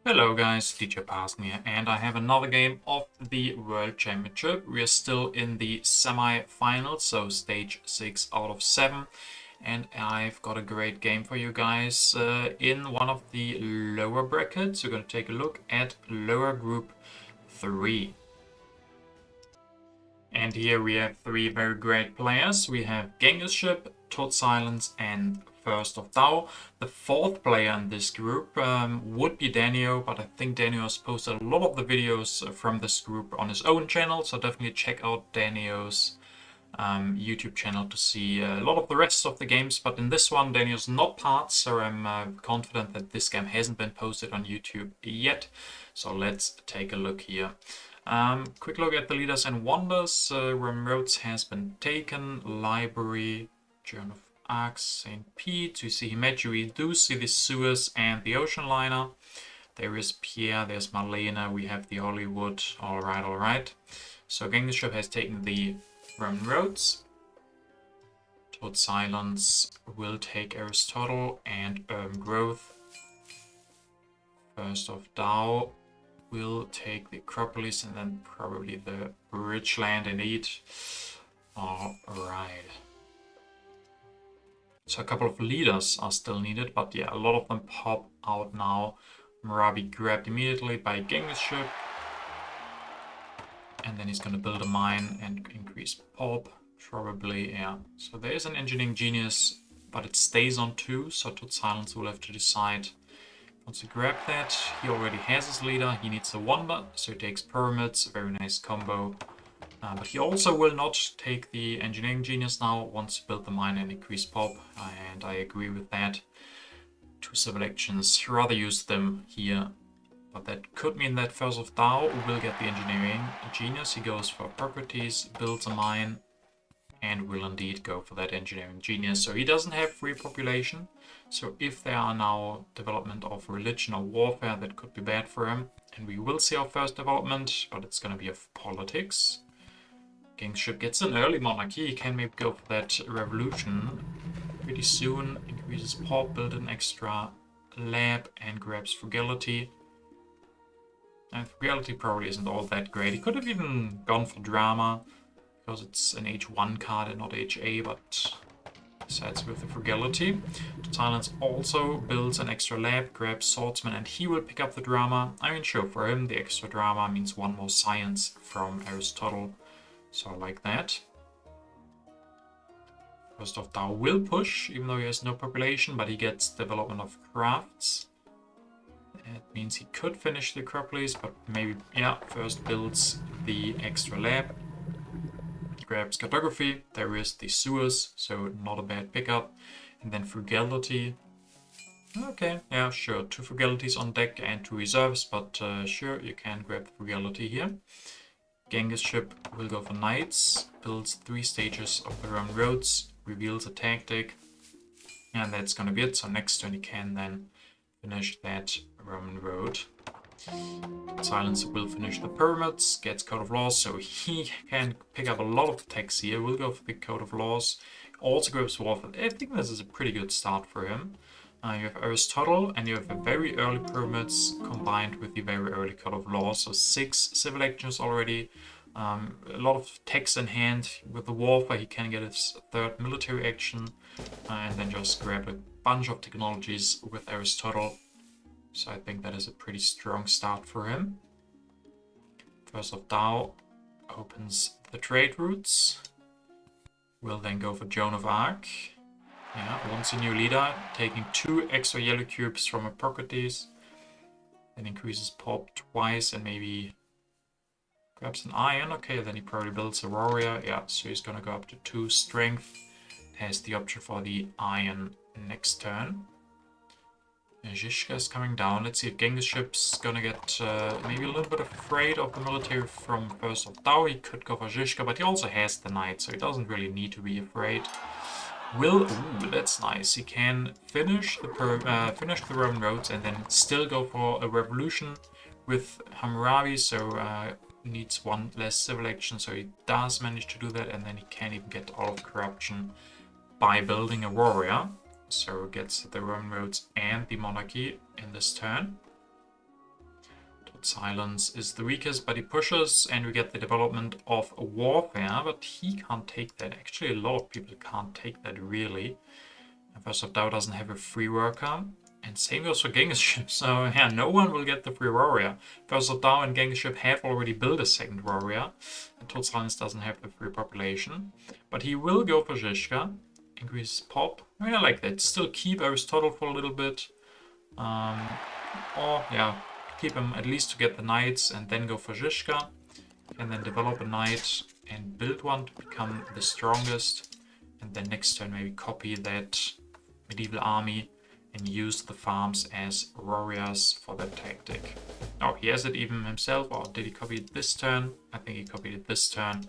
Hello guys, DJParson here, and I have another game of the World Championship. We are still in the semi-finals, so stage 6 out of 7. And I've got a great game for you guys in one of the lower brackets. We're going to take a look at lower group 3. And here we have 3 very great players. We have Genghis Ship, Toad Silence, and First of Tao. The 4th player in this group would be Danio, but I think Danio has posted a lot of the videos from this group on his own channel, so definitely check out Danio's YouTube channel to see a lot of the rest of the games. But in this one, Danio's not part, so I'm confident that this game hasn't been posted on YouTube yet. So let's take a look here. Quick look at the leaders and wonders. Rome Roads has been taken. Library, Joan of Arc, St. Pete. You see Himeji, we do see the Suez and the Ocean Liner. There is Pierre, there's Marlena, we have the Hollywood. Alright. So Genghis Ship has taken the Roman Roads. Toad Silence will take Aristotle and Growth. First of Tao will take the Acropolis and then probably the rich land indeed. Alright. So a couple of leaders are still needed, but yeah, a lot of them pop out now. Murabi grabbed immediately by Genghis Ship. And then he's going to build a mine and increase pop. Probably, yeah. So there is an engineering genius, but it stays on 2, so Toad Silence will have to decide. Wants to grab that. He already has his leader. He needs a wonder, so he takes pyramids. A very nice combo. But he also will not take the engineering genius now. Wants to build the mine and increase pop, and I agree with that. 2 civil actions. Rather use them here. But that could mean that First of Tao will get the engineering genius. He goes for properties, builds a mine, and will indeed go for that engineering genius. So he doesn't have free population. So if there are now development of religion or warfare, that could be bad for him. And we will see our first development, but it's going to be of politics. Genghis Ship gets an early monarchy. He can maybe go for that revolution pretty soon. Increases pop, build an extra lab, and grabs frugality. And frugality probably isn't all that great. He could have even gone for drama, because it's an H1 card and not HA, but besides with the frugality. Silence also builds an extra lab, grabs swordsman, and he will pick up the drama. I mean, sure, for him the extra drama means 1 more science from Aristotle, so I like that. First of Tao will push, even though he has no population, but he gets development of crafts. It means he could finish the Acropolis, but maybe, yeah, first builds the extra lab. Grabs cartography, there is the Suez, so not a bad pickup. And then frugality. Okay, yeah, sure, 2 frugalities on deck and 2 reserves, but sure, you can grab frugality here. Genghis Ship will go for knights, builds 3 stages of the Roman Roads, reveals a tactic, and that's gonna be it. So next turn he can then finish that Roman road. Silence will finish the pyramids, gets Code of Laws, so he can pick up a lot of attacks here. We'll go for the Code of Laws. Also grabs Warfare. I think this is a pretty good start for him. You have Aristotle, and you have the very early pyramids combined with the very early Code of Laws. So 6 civil actions already. A lot of techs in hand. With the Warfare, he can get his 3rd military action, and then just grab a bunch of technologies with Aristotle. So I think that is a pretty strong start for him. First of Tao opens the trade routes. Will then go for Joan of Arc. Yeah, wants a new leader, taking 2 extra yellow cubes from Hippocrates. Then increases pop twice and maybe grabs an iron. Okay, then he probably builds a warrior. Yeah, so he's gonna go up to 2 strength. Has the option for the iron next turn. Zhishka is coming down. Let's see if Genghis Ship's gonna get maybe a little bit afraid of the military from First of Tao. He could go for Zhishka, but he also has the knight, so he doesn't really need to be afraid. Ooh, that's nice. He can finish the Roman roads and then still go for a revolution with Hammurabi, so needs 1 less civil action, so he does manage to do that, and then he can even get all of corruption by building a warrior. So gets the Roman roads and the monarchy in this turn. Silence is the weakest, but he pushes, and we get the development of warfare, but he can't take that. Actually, a lot of people can't take that, really. And First of Tao doesn't have a free worker, and same goes for Genghis ship, so yeah, no one will get the free warrior. First of Tao and Genghis ship have already built a second warrior, and Total Silence doesn't have the free population, but he will go for Zhishka, increase pop. I mean, I like that. Still keep Aristotle for a little bit, or yeah, keep him at least to get the knights and then go for Zhishka, and then develop a knight and build one to become the strongest, and then next turn maybe copy that medieval army and use the farms as warriors for that tactic. Oh, he has it even himself, or did he copy it this turn? I think he copied it this turn,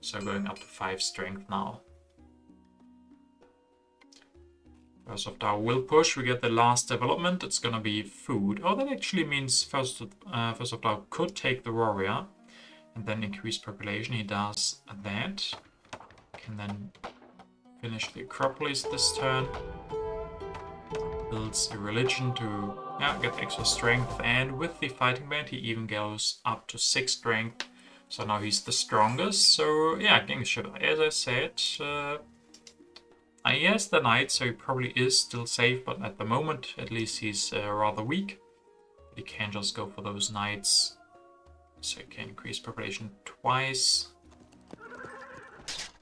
so going up to 5 strength now. First of Tao will push. We get the last development. It's gonna be food. Oh, that actually means First of Tao could take the warrior and then increase population. He does that. Can then finish the Acropolis this turn. Builds a religion to get extra strength, and with the fighting band he even goes up to 6 strength. So now he's the strongest. So yeah, Genghis ship, as I said, he has the knight, so he probably is still safe, but at the moment, at least, he's rather weak. But he can just go for those knights. So he can increase population twice.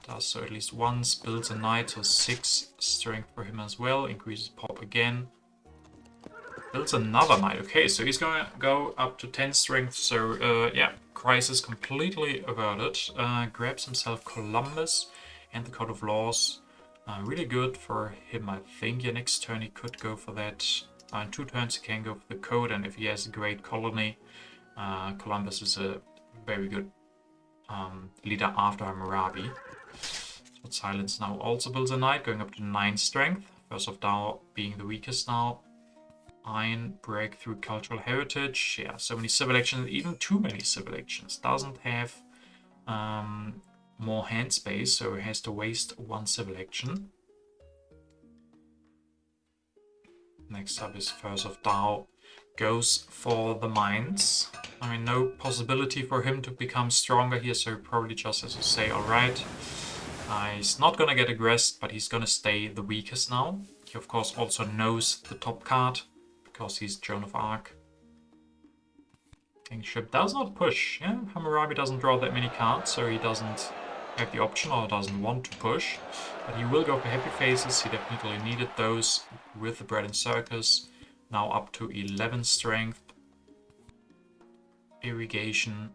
Does so at least once, builds a knight, so 6 strength for him as well. Increases pop again. Builds another knight. Okay, so he's going to go up to 10 strength. So yeah, crisis completely averted. Grabs himself Columbus and the Code of Laws. Really good for him, I think. Yeah, next turn he could go for that. In 2 turns he can go for the code, and if he has a great colony, Columbus is a very good leader after Hammurabi. So Silence now also builds a knight, going up to 9 strength. First of Tao being the weakest now. Iron, breakthrough, cultural heritage. Yeah, so many civil actions, even too many civil actions. Doesn't have more hand space, so it has to waste 1 civil action. Next up is First of Tao goes for the mines. I mean, no possibility for him to become stronger here, so he probably just has to say, alright. He's not gonna get aggressed, but he's gonna stay the weakest now. He of course also knows the top card, because he's Joan of Arc. King ship does not push. Yeah, Hammurabi doesn't draw that many cards, so he doesn't have the option or doesn't want to push. But he will go for happy faces. He definitely needed those with the bread and circus. Now up to 11 strength. Irrigation.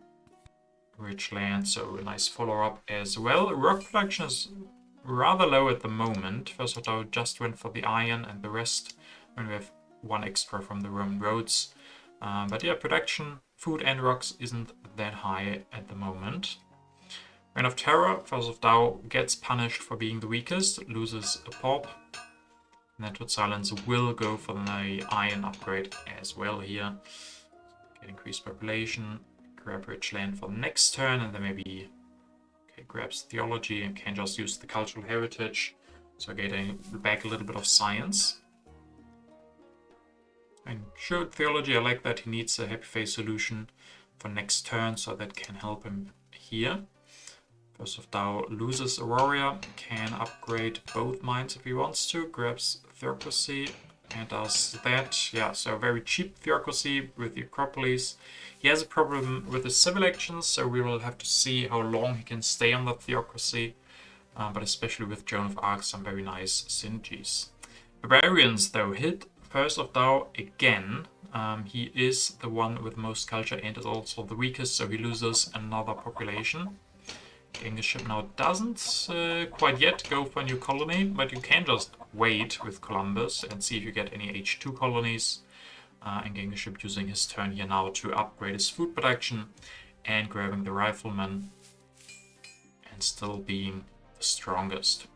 Rich land, so a nice follow-up as well. Rock production is rather low at the moment. First of all, just went for the iron, and the rest when we have 1 extra from the Roman roads. But yeah, production, food and rocks isn't that high at the moment. Reign of Terror, First of Tao gets punished for being the weakest, loses a pop. And then Total Silence will go for the iron upgrade as well here. Get increased population, grab rich land for the next turn, and then maybe grabs theology and can just use the cultural heritage. So getting back a little bit of science. And sure, theology, I like that. He needs a happy face solution for next turn, so that can help him here. First of Tao loses a warrior, can upgrade both mines if he wants to, grabs theocracy and does that. Yeah, so very cheap theocracy with the Acropolis. He has a problem with the civil actions, so we will have to see how long he can stay on that theocracy. But especially with Joan of Arc, some very nice synergies. Barbarians, though, hit First of Tao again. He is the one with most culture and is also the weakest, so he loses another population. Genghis ship now doesn't quite yet go for a new colony, but you can just wait with Columbus and see if you get any H2 colonies. And Genghis ship using his turn here now to upgrade his food production and grabbing the rifleman and still being the strongest.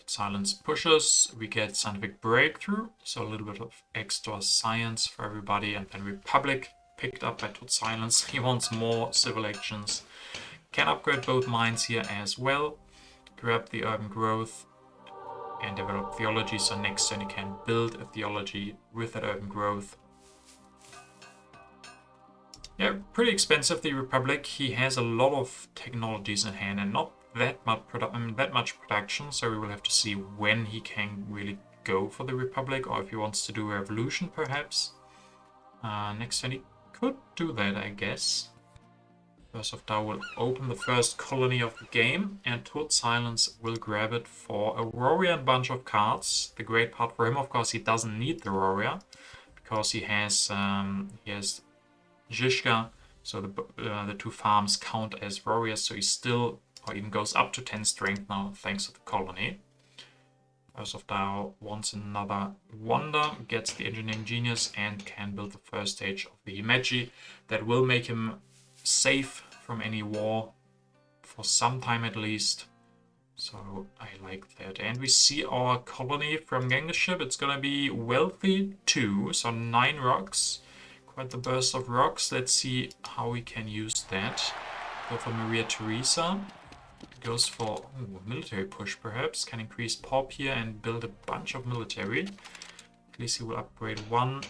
Silence pushes, we get scientific breakthrough, so a little bit of extra science for everybody, and then Republic picked up by Total Silence. He wants more civil actions. Can upgrade both mines here as well. Grab the urban growth and develop theology, so next turn you can build a theology with that urban growth. Yeah, pretty expensive, the Republic. He has a lot of technologies in hand and not that much production, so we will have to see when he can really go for the Republic, or if he wants to do a revolution, perhaps. Next turn he could do that, I guess. Curse of Tau will open the first colony of the game, and Toad Silence will grab it for a warrior and bunch of cards. The great part for him, of course, he doesn't need the warrior, because he has Zhishka, so the two farms count as warriors, so he still, or even goes up to 10 strength now, thanks to the colony. Curse of Tau wants another wonder, gets the Engineering Genius, and can build the first stage of the Himeji. That will make him safe from any war for some time at least. So I like that. And we see our colony from Genghis ship. It's gonna be wealthy too, so 9 rocks. Quite the burst of rocks. Let's see how we can use that. Go for Maria Theresa. Goes for military push perhaps. Can increase pop here and build a bunch of military. At least he will upgrade 1.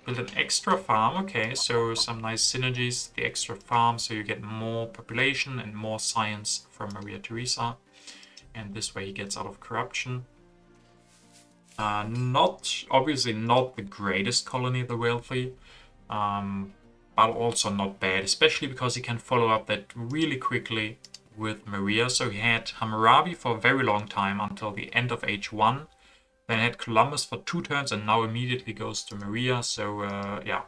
Build an extra farm. Okay, so some nice synergies. The extra farm, so you get more population and more science from Maria Theresa. And this way he gets out of corruption. Obviously not the greatest colony, the wealthy. But also not bad, especially because he can follow up that really quickly with Maria. So he had Hammurabi for a very long time until the end of H1. Then had Columbus for 2 turns and now immediately goes to Maria. So yeah,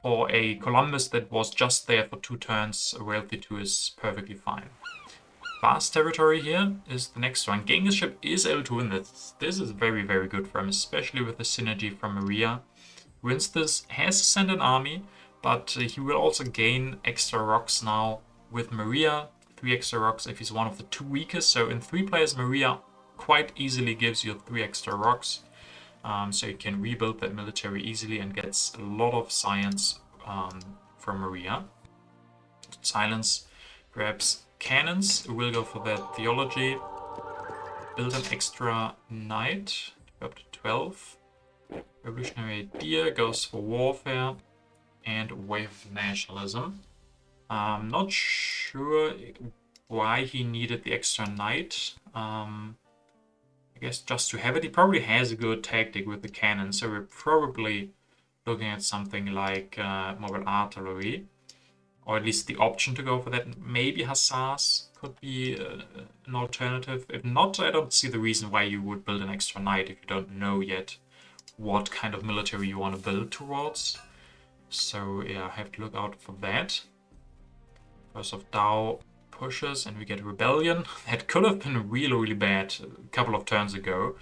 for a Columbus that was just there for 2 turns, wealthy 2 is perfectly fine. Vast territory here is the next one. Genghis ship is able to win this. This is very, very good for him, especially with the synergy from Maria. Wins this, has to send an army, but he will also gain extra rocks now with Maria. 3 extra rocks if he's one of the 2 weakest. So in 3 players, Maria quite easily gives you 3 extra rocks. So you can rebuild that military easily and gets a lot of science from Maria. Silence grabs cannons, will go for that theology. Build an extra knight, up to 12. Revolutionary idea goes for warfare and wave of nationalism. I'm not sure why he needed the extra knight. I guess just to have it. He probably has a good tactic with the cannon, so we're probably looking at something like mobile artillery, or at least the option to go for that. Maybe hussars could be an alternative. If not, I don't see the reason why you would build an extra knight if you don't know yet what kind of military you want to build towards. So yeah, I have to look out for that. Curse of Tau pushes and we get Rebellion. That could have been really, really bad a couple of turns ago.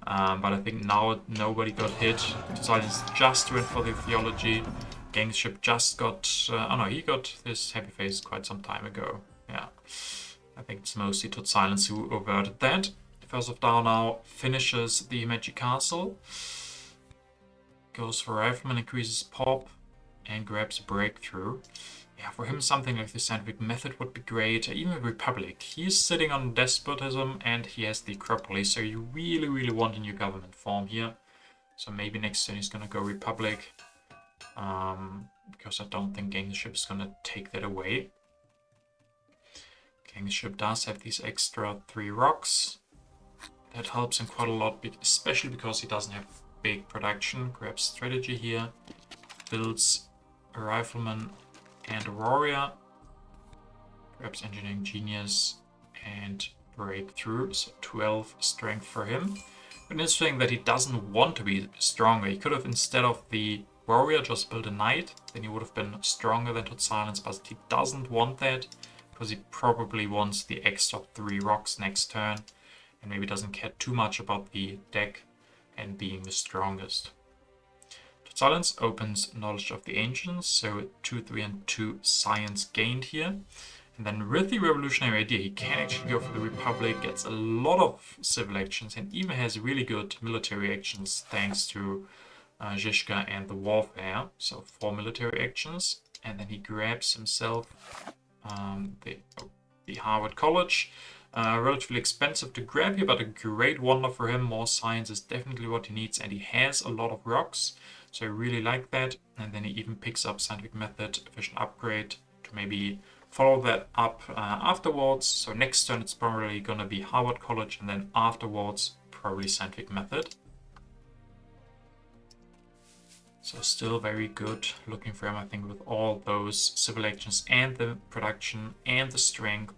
But I think now nobody got hit. Silence just went for the theology. Genghis ship just got... oh no, he got this happy face quite some time ago. Yeah, I think it's mostly Toad Silence who averted that. First of Tau now finishes the Himeji Castle. Goes for Rifleman, increases pop, and grabs a breakthrough. Yeah, for him something like the scientific method would be great. Even Republic. He's sitting on despotism and he has the Acropolis, so you really, really want a new government form here. So maybe next turn he's gonna go Republic. Because I don't think Genghis ship is gonna take that away. Genghis ship does have these extra 3 rocks. That helps him quite a lot, especially because he doesn't have big production. Grabs strategy here, builds a rifleman and a warrior, grabs engineering genius and breakthrough, so 12 strength for him. But interesting that he doesn't want to be stronger. He could have, instead of the warrior, just built a knight, then he would have been stronger than Toad Silence, but he doesn't want that because he probably wants the extra 3 rocks next turn and maybe doesn't care too much about the deck and being the strongest. Toad Silence opens Knowledge of the Ancients, so 2, 3, and 2 science gained here. And then with the Revolutionary Idea, he can actually go for the Republic, gets a lot of civil actions, and even has really good military actions thanks to Zhishka and the warfare. So 4 military actions, and then he grabs himself the Harvard College. Relatively expensive to grab here, but a great wonder for him. More science is definitely what he needs, and he has a lot of rocks, so I really like that. And then he even picks up scientific method, efficient upgrade, to maybe follow that up afterwards. So next turn it's probably gonna be Harvard College, and then afterwards probably scientific method. So still very good looking for him, I think, with all those civil actions and the production and the strength.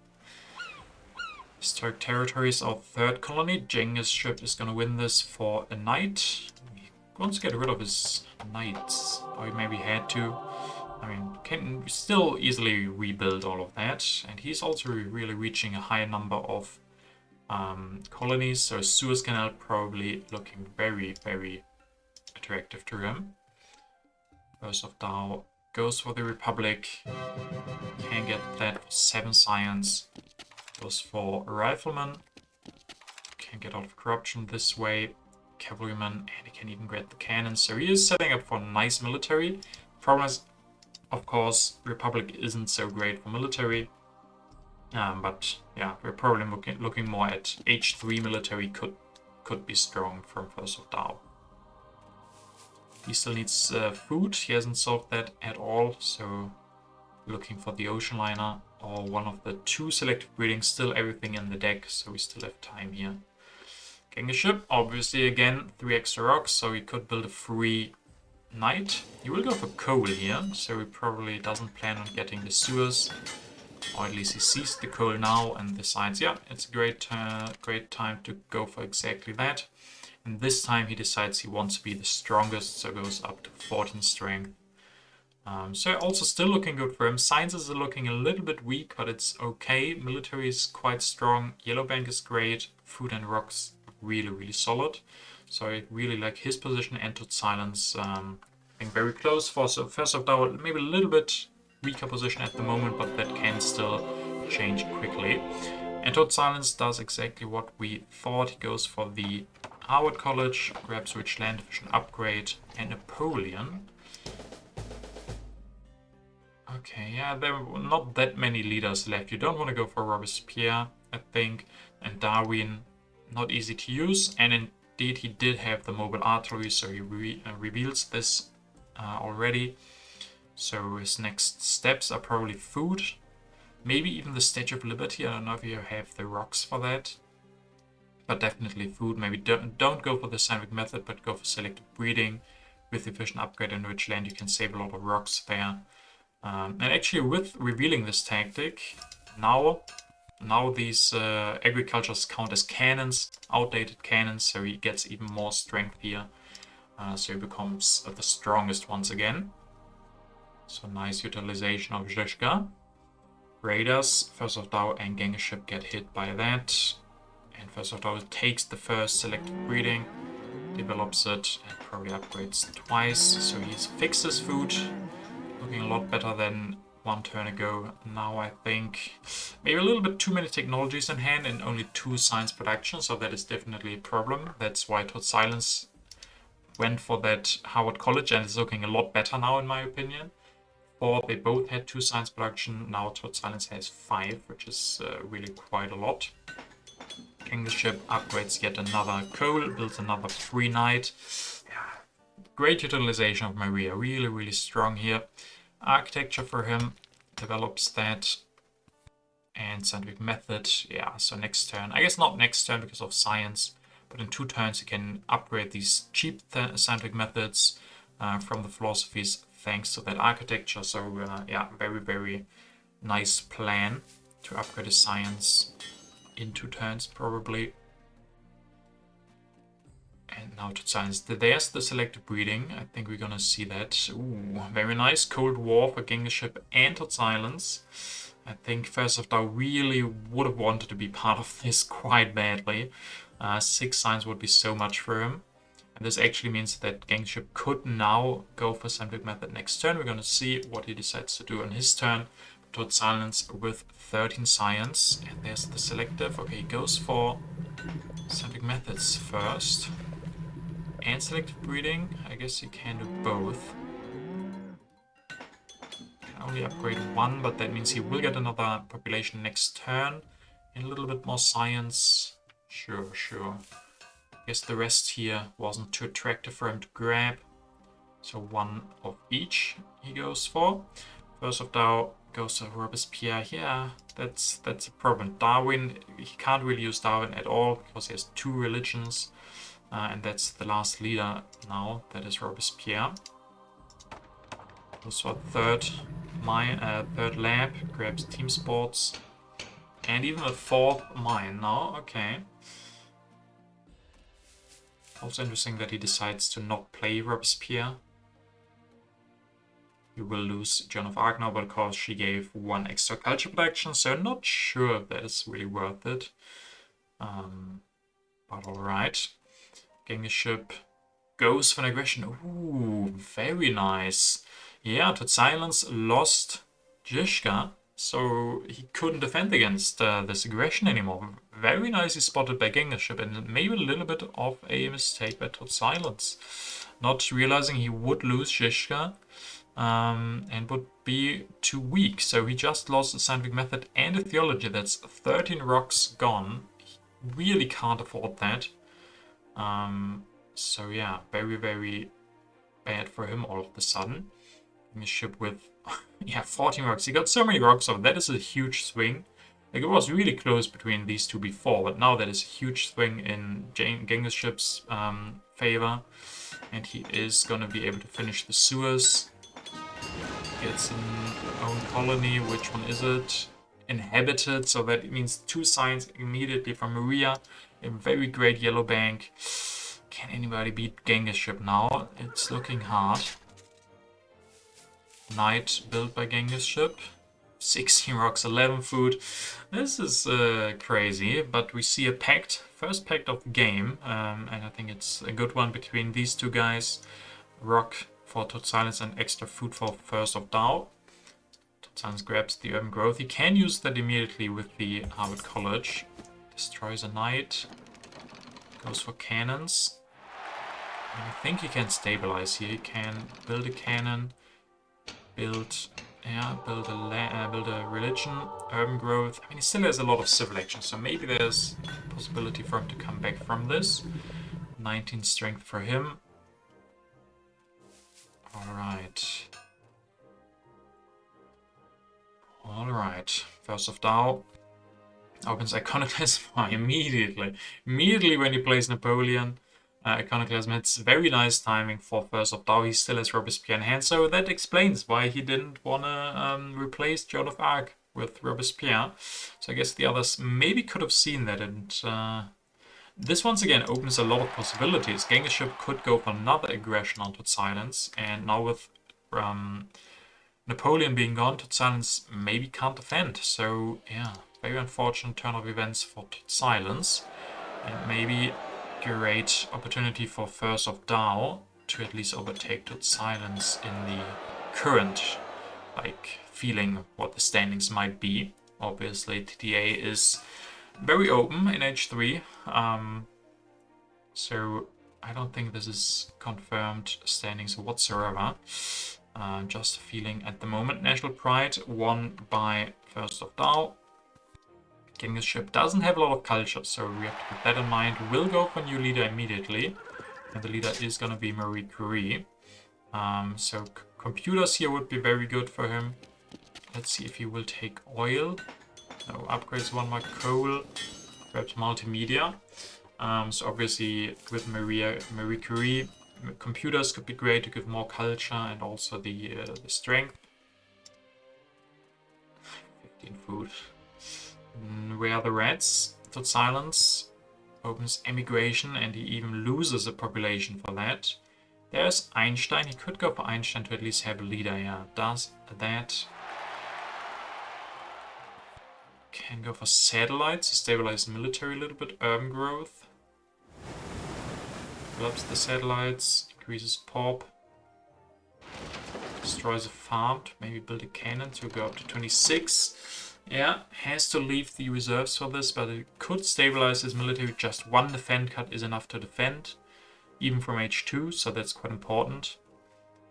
Historic territories, our third colony. Genghis ship is gonna win this for a knight. He wants to get rid of his knights, or he maybe had to. I mean, can still easily rebuild all of that. And he's also really reaching a high number of colonies, so Suez Canal probably looking very, very attractive to him. First of Tao goes for the Republic. Can get that for 7 science. Goes for Rifleman. Can get out of corruption this way. Cavalryman, and he can even get the cannon. So he is setting up for nice military. Problem is, of course, Republic isn't so great for military. But yeah, we're probably looking more at H3 military could be strong from First of Tao. He still needs food. He hasn't solved that at all, so looking for the ocean liner or one of the 2 selective breeding. Still everything in the deck, so we still have time here. Genghis ship, obviously again 3 extra rocks, so he could build a free knight. He will go for coal here, so he probably doesn't plan on getting the Suez, or at least he sees the coal now and decides, yeah, it's a great time to go for exactly that. And this time he decides he wants to be the strongest, so goes up to 14 strength. So also still looking good for him. Science is looking a little bit weak, but it's okay. Military is quite strong. Yellow Bank is great. Food and rocks really solid. So I really like his position. Entered silence. I think very close for so First of Tao, maybe a little bit weaker position at the moment, but that can still change quickly. Entered silence does exactly what we thought. He goes for the Harvard College, grabs rich land, efficient upgrade, and Napoleon. Okay, yeah, there were not that many leaders left. You don't want to go for Robespierre, I think, and Darwin, not easy to use. And indeed, he did have the mobile artillery, so he reveals this already. So his next steps are probably food, maybe even the Statue of Liberty. I don't know if you have the rocks for that, but definitely food. Maybe don't go for the scientific method, but go for selective breeding with efficient upgrade and rich land. You can save a lot of rocks there. And actually, with revealing this tactic, now these agricultures count as cannons, outdated cannons, so he gets even more strength here. So he becomes the strongest once again. So nice utilization of Zheshka. Raiders, First of Tao and Genghis ship get hit by that. And First of Tao takes the first selective breeding, develops it, and probably upgrades twice. So he fixes food. Looking a lot better than 1 turn ago. Now I think maybe a little bit too many technologies in hand and only 2 science production, so that is definitely a problem. That's why Todd Silence went for that Harvard College, and it's looking a lot better now in my opinion. Or they both had 2 science production, now Todd Silence has 5, which is really quite a lot. Genghis ship upgrades yet another coal, builds another free knight. Great utilization of Maria, really strong here. Architecture for him, develops that. And scientific method, yeah, so next turn. I guess not next turn because of science, but in 2 turns you can upgrade these cheap scientific methods from the philosophies thanks to that architecture. So yeah, very nice plan to upgrade his science in 2 turns probably. And now to science. There's the selective breeding. I think we're gonna see that. Ooh, very nice. Cold War for Genghis ship and Todd Silence. I think First of Tao really would have wanted to be part of this quite badly. 6 science would be so much for him. And this actually means that Genghis ship could now go for scientific method next turn. We're gonna see what he decides to do on his turn. Todd Silence with 13 science. And there's the selective. Okay, he goes for scientific methods first. And selective breeding, I guess you can do both. Can only upgrade 1, but that means he will get another population next turn. And a little bit more science. Sure, sure. Guess the rest here wasn't too attractive for him to grab. So one of each he goes for. First of Dow goes to Robespierre. Yeah, that's a problem. Darwin, he can't really use Darwin at all because he has 2 religions. And that's the last leader now, that is Robespierre. Goes for third lab, grabs team sports. And even a 4th mine now, okay. Also interesting that he decides to not play Robespierre. You will lose Joan of Arc now, but of course she gave 1 extra culture protection, so not sure if that is really worth it. But alright. Genghis ship goes for an aggression. Ooh, very nice. Yeah, to silence lost Zizka, so he couldn't defend against this aggression anymore. Very nicely spotted by Genghis ship, and maybe a little bit of a mistake by Tot Silence. Not realizing he would lose Zizka. And would be too weak. So he just lost a scientific method and a theology. That's 13 rocks gone. He really can't afford that. So yeah, very, very bad for him all of a sudden. In a ship with, yeah, 14 rocks. He got so many rocks, so that is a huge swing. Like, it was really close between these two before, but now that is a huge swing in Genghis ship's favor. And he is gonna be able to finish the sewers. Gets an own colony. Which one is it? Inhabited, so that means 2 signs immediately from Maria. A very great yellow bank. Can anybody beat Genghis ship now? It's looking hard. Knight built by Genghis ship. 16 rocks, 11 food. This is crazy, but we see a pact. First pact of the game, and I think it's a good one between these 2 guys. Rock for Tot Silence and extra food for First of Dow. Tot Silence grabs the urban growth. He can use that immediately with the Harvard College. Destroys a knight. Goes for cannons. And I think he can stabilize here. He can build a cannon. Build a religion. Urban growth. I mean, he still has a lot of civil action, so maybe there's a possibility for him to come back from this. 19 strength for him. Alright. First of Dow opens Iconoclasm immediately. Immediately when he plays Napoleon. Iconoclasm hits very nice timing for First of Dow. He still has Robespierre in hand, so that explains why he didn't want to replace Joan of Arc with Robespierre. So I guess the others maybe could have seen that, and this once again opens a lot of possibilities. Genghis ship could go for another aggression on Tot Silence, and now with Napoleon being gone, Tot Silence maybe can't defend. So yeah, very unfortunate turn of events for Tot Silence, and maybe great opportunity for First of Dow to at least overtake Tot Silence in the current, like, feeling what the standings might be. Obviously, TTA is very open in H3, so I don't think this is confirmed standings whatsoever. Just a feeling at the moment. National Pride won by First of Dow. Genghis ship doesn't have a lot of culture, so we have to keep that in mind. We'll go for new leader immediately, and the leader is gonna be Marie Curie. So computers here would be very good for him. Let's see if he will take oil. No, upgrades 1 more coal, perhaps multimedia. So obviously with Marie Curie, computers could be great to give more culture and also the strength. 15 food. Where are the reds? Tot Silence opens emigration, and he even loses a population for that. There's Einstein. He could go for Einstein to at least have a leader. Yeah, does that. Can go for satellites to stabilize military a little bit. Urban growth. Develops the satellites. Increases pop. Destroys a farm to maybe build a cannon to go up to 26. Yeah, has to leave the reserves for this, but it could stabilize his military. Just 1 defend cut is enough to defend, even from H2, so that's quite important.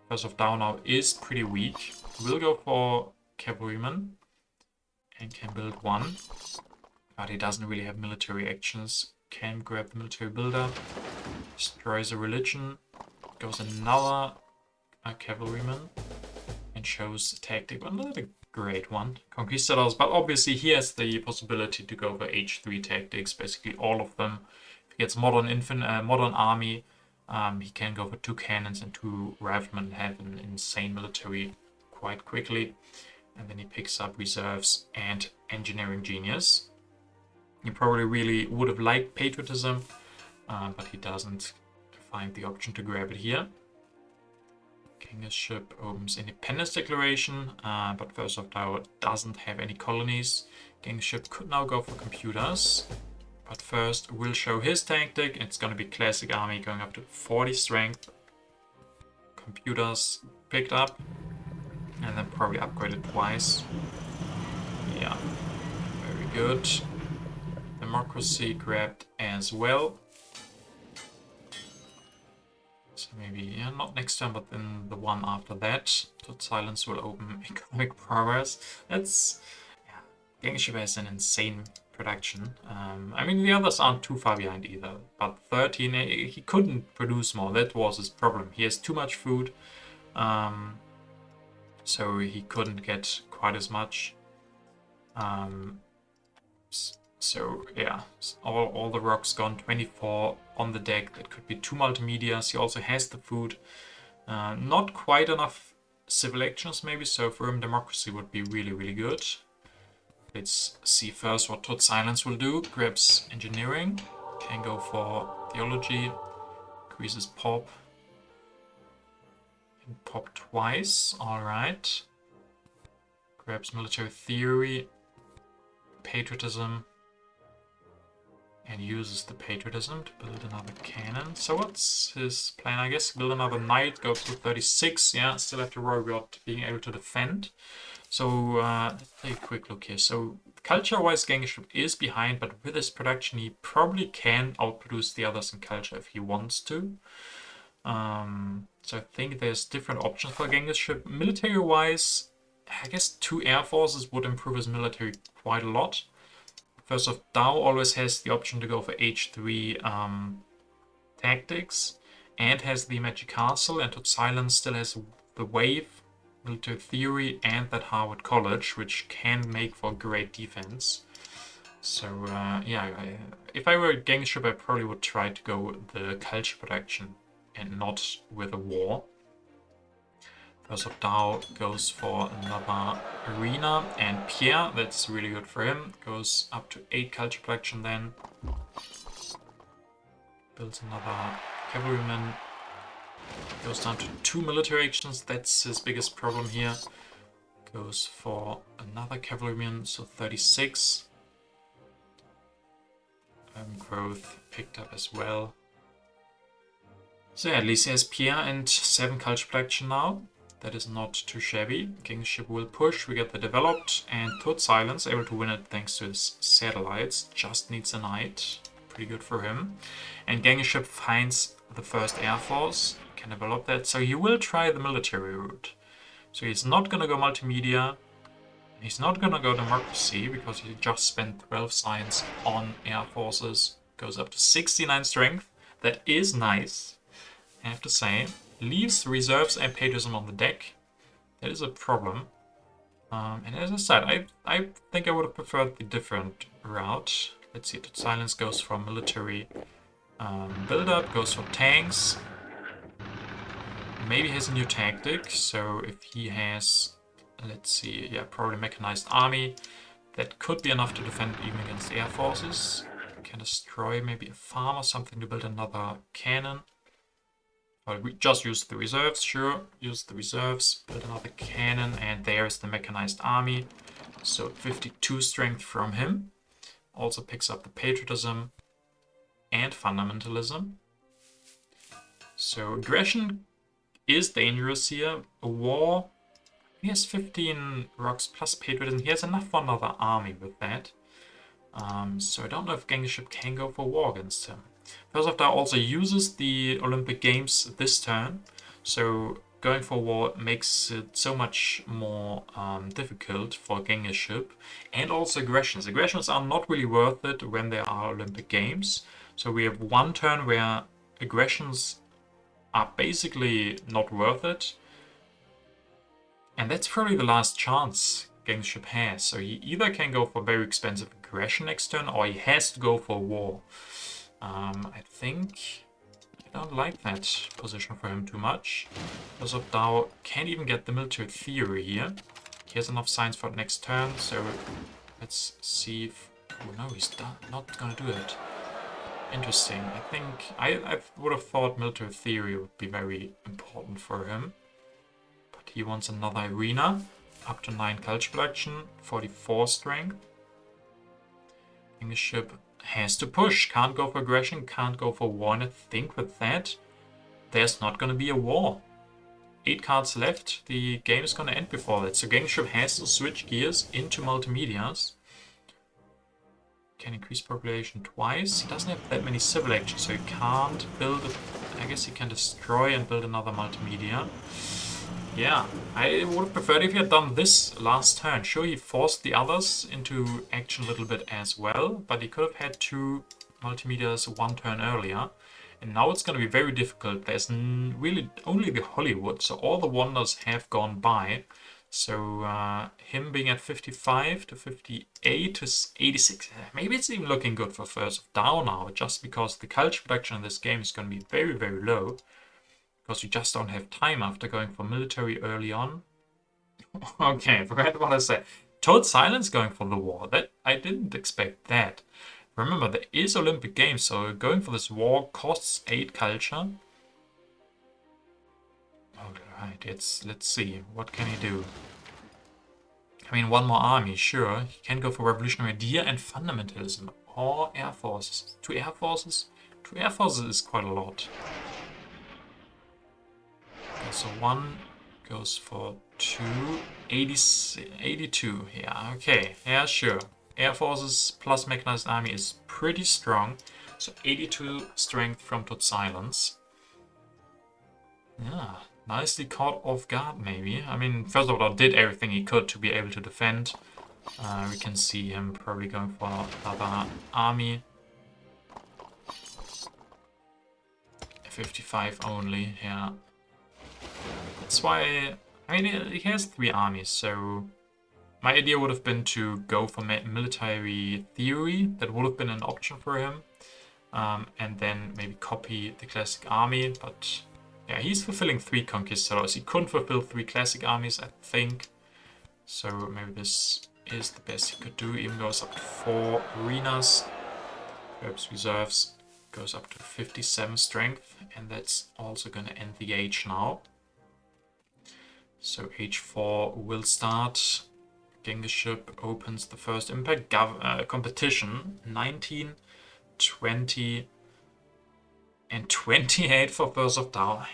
First of Dow now is pretty weak. We'll go for cavalryman and can build 1. but he doesn't really have military actions. Can grab the military builder, destroys a religion, goes another cavalryman, and shows a tactic, but not a great one. Conquistadors, but obviously he has the possibility to go for H3 tactics, basically all of them. If he gets modern army, he can go for 2 cannons and 2 riflemen and have an insane military quite quickly. And then he picks up reserves and engineering genius. He probably really would have liked patriotism, but he doesn't find the option to grab it here. King's ship opens independence declaration, but first of all doesn't have any colonies. King's ship could now go for computers, but first will show his tactic. It's going to be classic army going up to 40 strength. Computers picked up, and then probably upgraded twice. Yeah, very good. Democracy grabbed as well. So maybe, yeah, not next turn, but then the one after that. Total Silence will open economic progress. That's, yeah, Gangship has an insane production. I mean, the others aren't too far behind either, but 13, he couldn't produce more. That was his problem. He has too much food, so he couldn't get quite as much. So yeah, all the rocks gone, 24 on the deck. That could be 2 multimedias. He also has the food. Not quite enough civil actions maybe, so for him democracy would be really, really good. Let's see first what Total Silence will do. Grabs engineering, can go for theology, increases pop. And pop twice, alright. Grabs military theory, patriotism, and uses the patriotism to build another cannon. So what's his plan? I guess build another knight, go to 36. Yeah, still have to worry about being able to defend. So let's take a quick look here. So culture-wise, Gangship is behind, but with his production, he probably can outproduce the others in culture if he wants to. So I think there's different options for Gangship. Military-wise, I guess 2 air forces would improve his military quite a lot. First of Dao always has the option to go for H3 tactics and has the Magic Castle, and Total Silence still has the Wave, military theory, and that Harvard College, which can make for great defense. So yeah, if I were a Gangship, I probably would try to go the culture production and not with a war. First of Dao goes for another arena, and Pierre, that's really good for him, goes up to 8 culture production then. Builds another cavalryman, goes down to 2 military actions, that's his biggest problem here. Goes for another cavalryman, so 36. Growth picked up as well. So yeah, at least he has Pierre and 7 culture production now. That is not too shabby. Kingship will push, we get the developed, and Total Silence, able to win it thanks to his satellites. Just needs a knight. Pretty good for him. And Gangship finds the first air force, can develop that. So he will try the military route. So he's not gonna go multimedia, he's not gonna go democracy, because he just spent 12 science on air forces. Goes up to 69 strength. That is nice, I have to say. Leaves reserves and patriotism on the deck. That is a problem. And as I said, I think I would have preferred the different route. Let's see, Total Silence goes for military build-up, goes for tanks. Maybe he has a new tactic, so if he has, let's see, yeah, probably mechanized army, that could be enough to defend even against air forces. Can destroy maybe a farm or something to build another cannon. Well, we just use the reserves, sure. Use the reserves, build another cannon, and there's the mechanized army. So 52 strength from him. Also picks up the patriotism and fundamentalism. So aggression is dangerous here. A war, he has 15 rocks plus patriotism. He has enough for another army with that. So I don't know if Gangship can go for war against him. First of all, also uses the Olympic Games this turn, so going for war makes it so much more difficult for Genghis-ship, and also aggressions. Aggressions are not really worth it when there are Olympic Games. So we have one turn where aggressions are basically not worth it. And that's probably the last chance Genghis-ship has. So he either can go for very expensive aggression next turn, or he has to go for war. I think I don't like that position for him too much. Because of Dao can't even get the military theory here. He has enough science for next turn, so let's see if... Oh no, he's not gonna do it. Interesting. I think I would have thought military theory would be very important for him. But he wants another arena. Up to 9 culture production, 44 strength. Genghis-ship has to push. Can't go for aggression, can't go for war. And I think with that, there's not going to be a war. 8 cards left. The game is going to end before that. So Genghis-ship has to switch gears into multimedias. Can increase population twice. He doesn't have that many civil actions, so he can't build I guess he can destroy and build another multimedia. Yeah, I would have preferred if he had done this last turn. Sure, he forced the others into action a little bit as well, but he could have had 2 multimedias 1 turn earlier. And now it's going to be very difficult. There's really only the Hollywood, so all the wonders have gone by. So him being at 55 to 58 to 86, maybe it's even looking good for First of Down now, just because the culture production in this game is going to be very, very low. Because we just don't have time after going for military early on. Okay, forget what I said. Total Silence going for the war. That I didn't expect that. Remember, there is Olympic Games, so going for this war costs 8 culture. Alright, let's see. What can he do? I mean, 1 more army, sure. He can go for Revolutionary Idea and Fundamentalism. Or Air Forces. 2 Air Forces? 2 Air Forces is quite a lot. Okay, so 1 goes for 2. 82. Yeah, okay. Yeah, sure. Air Forces plus Mechanized Army is pretty strong. So 82 strength from Total Silence. Yeah, nicely caught off guard, maybe. I mean, first of all, did everything he could to be able to defend. We can see him probably going for another army. 55 only, yeah. That's why... I mean, he has 3 armies, so... My idea would have been to go for military theory. That would have been an option for him. And then maybe copy the classic army, but... Yeah, he's fulfilling 3 conquistadors. He couldn't fulfill 3 classic armies, I think. So maybe this is the best he could do. Even goes up to 4 arenas. Perhaps reserves goes up to 57 strength. And that's also going to end the age now. So H4 will start. Genghis-ship opens the first impact. Competition 19, 20... and 28 for First of Down.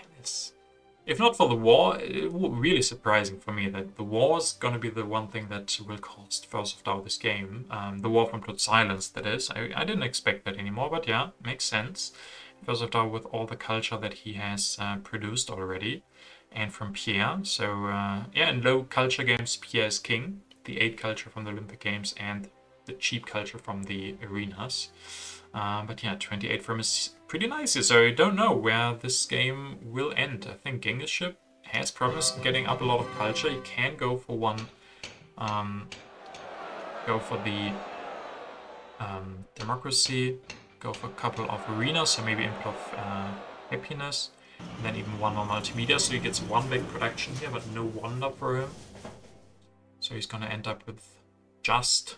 If not for the war, it would be really surprising for me that the war is going to be the one thing that will cost First of Down this game. The war from Total Silence, that is. I didn't expect that anymore, but yeah, makes sense. First of Down with all the culture that he has produced already. And from Pierre. So, yeah, in low culture games, Pierre is king. The 8 culture from the Olympic Games and the cheap culture from the arenas. But yeah, 28 from is pretty nice here, so I don't know where this game will end. I think Genghis-ship has promised getting up a lot of culture. He can go for one, go for the democracy, go for a couple of arenas, so maybe input of happiness, and then even 1 more multimedia, so he gets 1 big production here, but no wonder for him. So he's gonna end up with just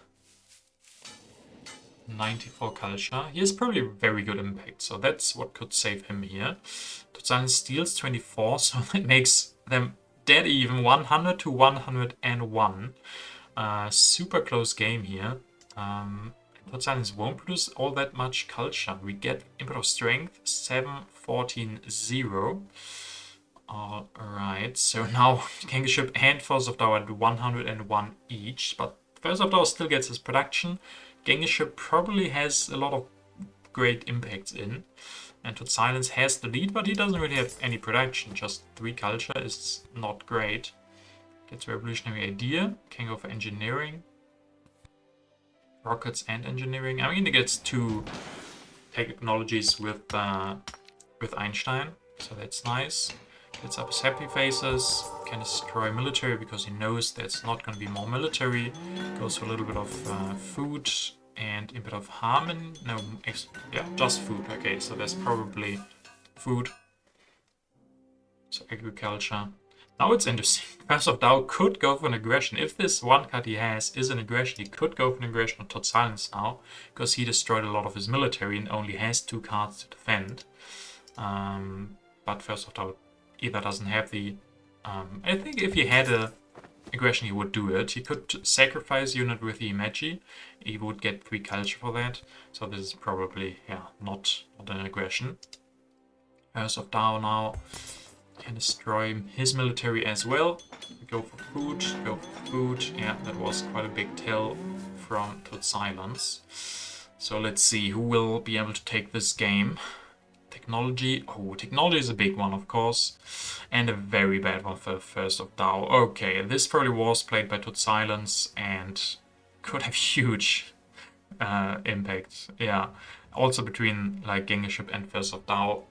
94 culture. He has probably very good impact, so that's what could save him here. Total Silence steals 24, so that makes them dead even. 100 to 101. Super close game here. Total Silence won't produce all that much culture. We get input of strength 7, 14, 0. Alright, so now Genghis-ship and First of Down at 101 each, but First of Down still gets his production. Genghis-ship probably has a lot of great impacts in. And Todd Silence has the lead, but he doesn't really have any production. Just 3 culture is not great. Gets Revolutionary Idea. Can go for Engineering. Rockets and Engineering. I mean, he gets 2 technologies with Einstein, so that's nice. Gets up his Happy Faces. Can destroy military because he knows that's not going to be more military. Goes for a little bit of food and a bit of harmony. No, yeah, just food. Okay, so there's probably food. So agriculture. Now it's interesting. First of Tao could go for an aggression. If this one card he has is an aggression, he could go for an aggression on Todd Silence now, because he destroyed a lot of his military and only has 2 cards to defend. But First of Tao either doesn't have the... I think if he had a aggression, he would do it. He could sacrifice unit with the Imagi. He would get 3 culture for that. So this is probably, yeah, not an aggression. First of Tao now can destroy his military as well. Go for food, go for food. Yeah, that was quite a big tell from Todd Silence. So let's see who will be able to take this game. Technology. Oh, technology is a big one, of course. And a very bad one for First of Tao. Okay, this probably was played by Todd Silence and could have huge impact. Yeah, also between like Genghis and First of Tao.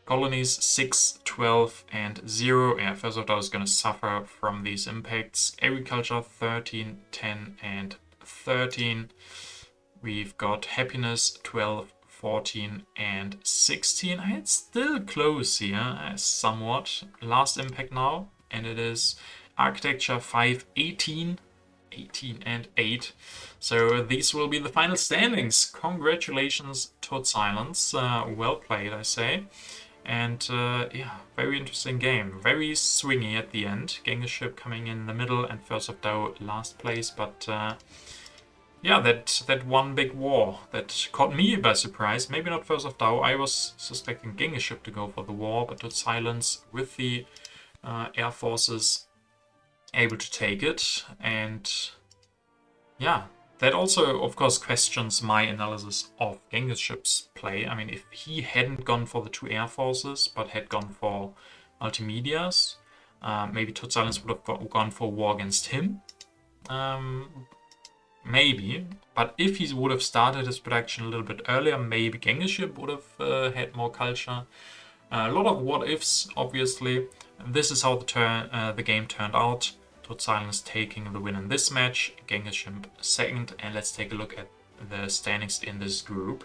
Colonies 6, 12, and 0. Yeah, First of Tao is going to suffer from these impacts. Agriculture 13, 10, and 13. We've got Happiness 12, 14, and 16. It's still close here, somewhat. Last impact now, and it is Architecture 5, 18, 18, and 8. So these will be the final standings. Congratulations, Todd Silence. Well played, I say. And yeah, very interesting game. Very swingy at the end. Genghis coming in the middle and First of Tao last place. But yeah, that one big war that caught me by surprise. Maybe not First of Tao. I was suspecting Genghis to go for the war, but Todd Silence with the air forces able to take it. And yeah, that also, of course, questions my analysis of Genghis' play. I mean, if he hadn't gone for the 2 air forces, but had gone for multimedias, maybe Todd Silence would have gone for war against him. Maybe. But if he would have started his production a little bit earlier, maybe Genghis would have had more culture. A lot of what-ifs, obviously. This is how the game turned out. Todd Silence taking the win in this match, Genghis second, and let's take a look at the standings in this group,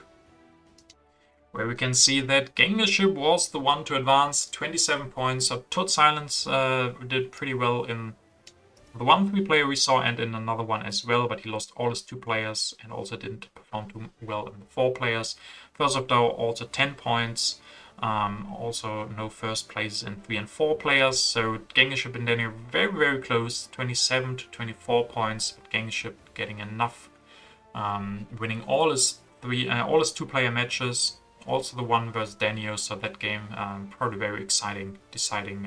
where we can see that Genghis was the one to advance, 27 points. So Todd Silence did pretty well in the 1-3 player we saw and in another one as well, but he lost all his 2 players and also didn't perform too well in the 4 players. First of Tao also 10 points. Also no first places in 3 and 4 players, so Genghis and Danny are very, very close, 27 to 24 points, but Genghis getting enough, winning all his 2 player matches, also the one versus Daniel, so that game probably very exciting, deciding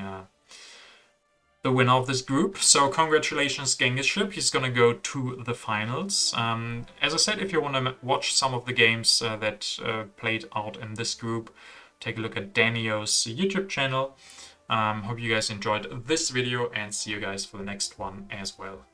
the winner of this group. So congratulations Genghis, he's gonna go to the finals. As I said, if you want to watch some of the games that played out in this group, take a look at Daniel's YouTube channel. Hope you guys enjoyed this video and see you guys for the next one as well.